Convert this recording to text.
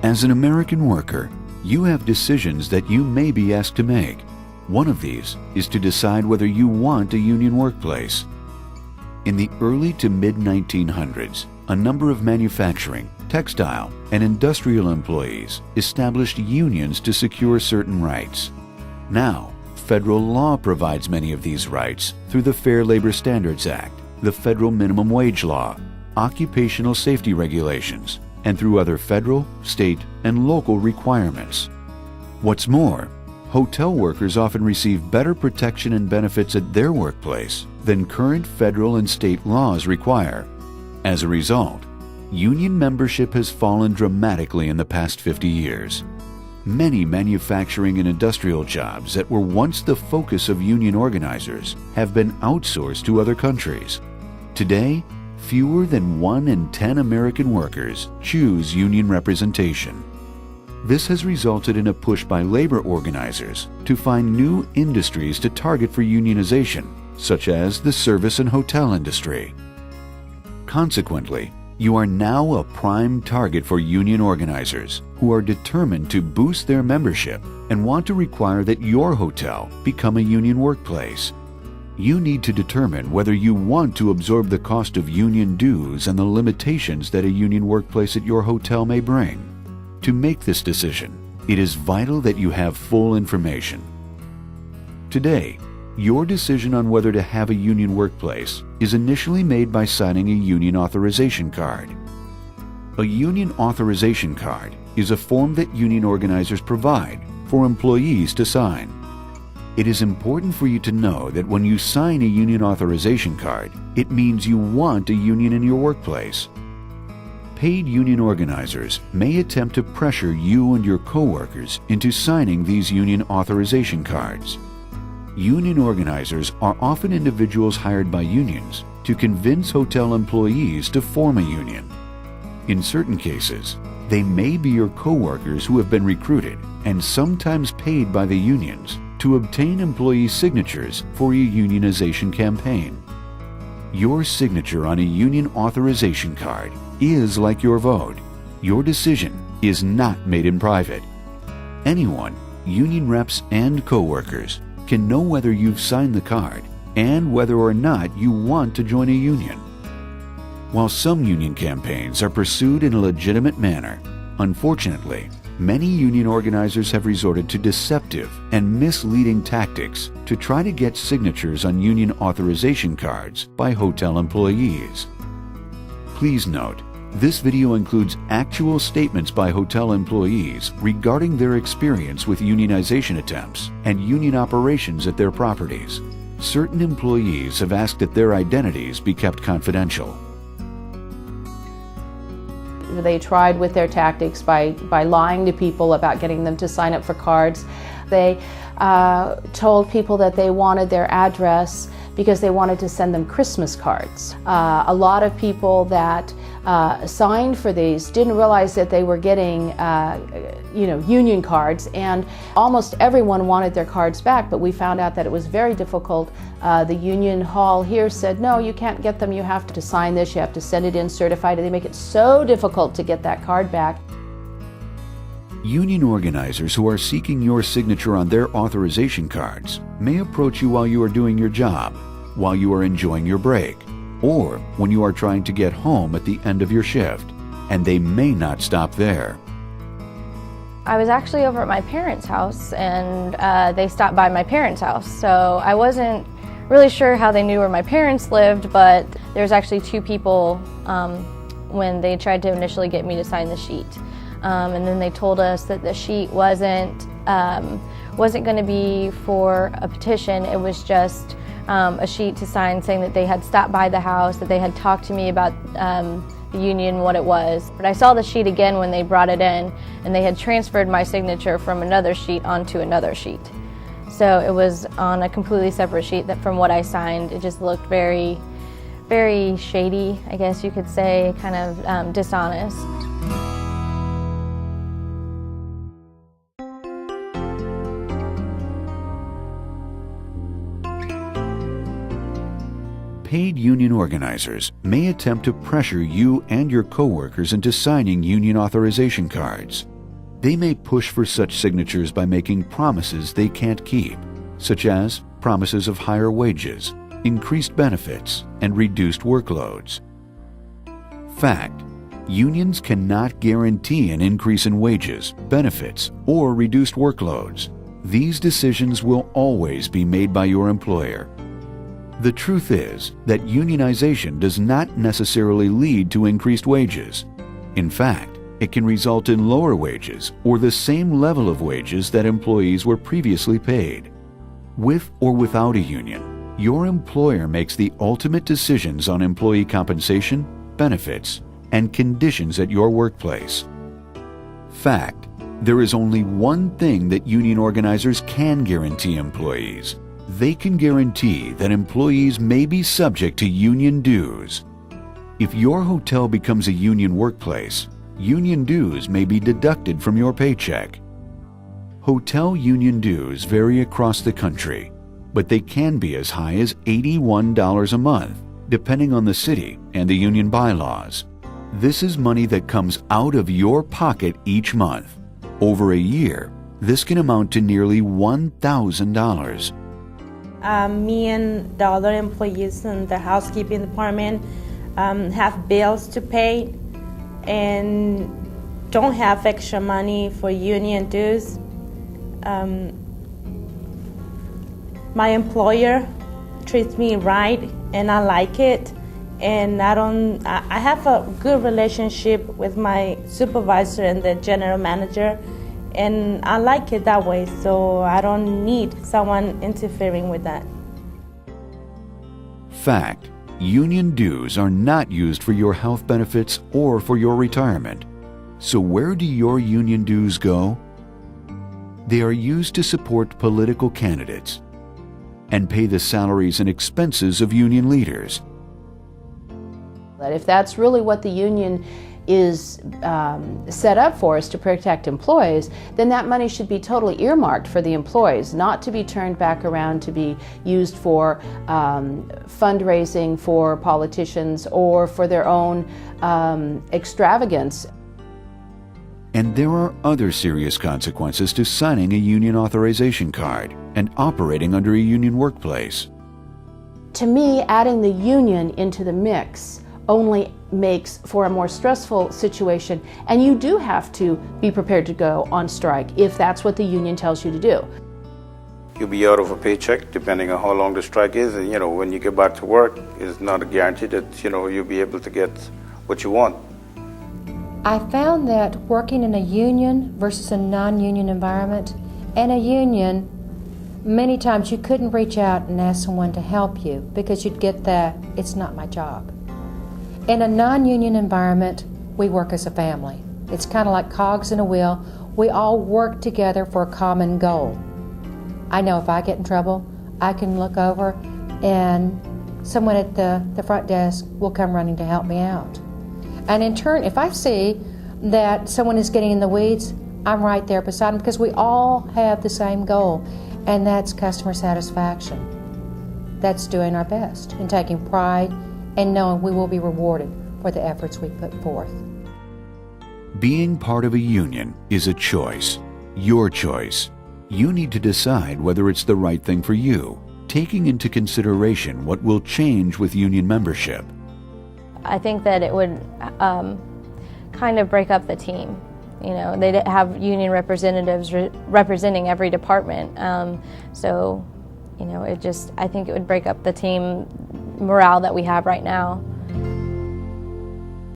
As an American worker, you have decisions that you may be asked to make. One of these is to decide whether you want a union workplace. In the early to mid-1900s, a number of manufacturing, textile, and industrial employees established unions to secure certain rights. Now, federal law provides many of these rights through the Fair Labor Standards Act, the Federal Minimum Wage Law, occupational safety regulations, and through other federal, state, and local requirements. What's more, hotel workers often receive better protection and benefits at their workplace than current federal and state laws require. As a result, union membership has fallen dramatically in the past 50 years. Many manufacturing and industrial jobs that were once the focus of union organizers have been outsourced to other countries. Today, fewer than 1 in 10 American workers choose union representation. This has resulted in a push by labor organizers to find new industries to target for unionization, such as the service and hotel industry. Consequently, you are now a prime target for union organizers who are determined to boost their membership and want to require that your hotel become a union workplace. You need to determine whether you want to absorb the cost of union dues and the limitations that a union workplace at your hotel may bring. To make this decision, it is vital that you have full information. Today, your decision on whether to have a union workplace is initially made by signing a union authorization card. A union authorization card is a form that union organizers provide for employees to sign. It is important for you to know that when you sign a union authorization card, it means you want a union in your workplace. Paid union organizers may attempt to pressure you and your coworkers into signing these union authorization cards. Union organizers are often individuals hired by unions to convince hotel employees to form a union. In certain cases, they may be your coworkers who have been recruited and sometimes paid by the unions to obtain employee signatures for a unionization campaign. Your signature on a union authorization card is like your vote. Your decision is not made in private. Anyone, union reps and coworkers, can know whether you've signed the card and whether or not you want to join a union. While some union campaigns are pursued in a legitimate manner, unfortunately, many union organizers have resorted to deceptive and misleading tactics to try to get signatures on union authorization cards by hotel employees. Please note, this video includes actual statements by hotel employees regarding their experience with unionization attempts and union operations at their properties. Certain employees have asked that their identities be kept confidential. They tried with their tactics by lying to people about getting them to sign up for cards. They told people that they wanted their address because they wanted to send them Christmas cards. A lot of people that signed for these didn't realize that they were getting union cards, and almost everyone wanted their cards back, but we found out that it was very difficult. The union hall here said, no, you can't get them, you have to sign this, you have to send it in certified, and they make it so difficult to get that card back. Union organizers who are seeking your signature on their authorization cards may approach you while you are doing your job, while you are enjoying your break, or when you are trying to get home at the end of your shift, and they may not stop there. I was actually over at my parents' house, and they stopped by my parents' house, so I wasn't really sure how they knew where my parents lived, but there's actually two people when they tried to initially get me to sign the sheet. And then they told us that the sheet wasn't going to be for a petition. It was just a sheet to sign saying that they had stopped by the house, that they had talked to me about the union, what it was. But I saw the sheet again when they brought it in, and they had transferred my signature from another sheet onto another sheet. So it was on a completely separate sheet that from what I signed, it just looked very, very shady, I guess you could say, kind of dishonest. Paid union organizers may attempt to pressure you and your coworkers into signing union authorization cards. They may push for such signatures by making promises they can't keep, such as promises of higher wages, increased benefits, and reduced workloads. Fact: unions cannot guarantee an increase in wages, benefits, or reduced workloads. These decisions will always be made by your employer. The truth is that unionization does not necessarily lead to increased wages. In fact, it can result in lower wages or the same level of wages that employees were previously paid. With or without a union, your employer makes the ultimate decisions on employee compensation, benefits, and conditions at your workplace. Fact: there is only one thing that union organizers can guarantee employees. They can guarantee that employees may be subject to union dues. If your hotel becomes a union workplace, union dues may be deducted from your paycheck. Hotel union dues vary across the country, but they can be as high as $81 a month, depending on the city and the union bylaws. This is money that comes out of your pocket each month. Over a year, this can amount to nearly $1,000. Me and the other employees in the housekeeping department have bills to pay and don't have extra money for union dues. My employer treats me right and I like it, and I have a good relationship with my supervisor and the general manager, and I like it that way, so I don't need someone interfering with that. Fact: union dues are not used for your health benefits or for your retirement. So where do your union dues go? They are used to support political candidates and pay the salaries and expenses of union leaders. That if that's really what the union is set up for, is to protect employees, then that money should be totally earmarked for the employees, not to be turned back around to be used for fundraising for politicians or for their own extravagance. And there are other serious consequences to signing a union authorization card and operating under a union workplace. To me, adding the union into the mix only makes for a more stressful situation, and you do have to be prepared to go on strike if that's what the union tells you to do. You'll be out of a paycheck depending on how long the strike is, and when you get back to work, it's not a guarantee that you'll be able to get what you want. I found that working in a union versus a non-union environment, and a union, many times you couldn't reach out and ask someone to help you because you'd get that, it's not my job. In a non-union environment, we work as a family. It's kind of like cogs in a wheel. We all work together for a common goal. I know if I get in trouble, I can look over and someone at the front desk will come running to help me out. And in turn, if I see that someone is getting in the weeds, I'm right there beside them because we all have the same goal, and that's customer satisfaction. That's doing our best and taking pride and knowing we will be rewarded for the efforts we put forth. Being part of a union is a choice, your choice. You need to decide whether it's the right thing for you, taking into consideration what will change with union membership. I think that it would kind of break up the team. They'd have union representatives representing every department. I think it would break up the team morale that we have right now.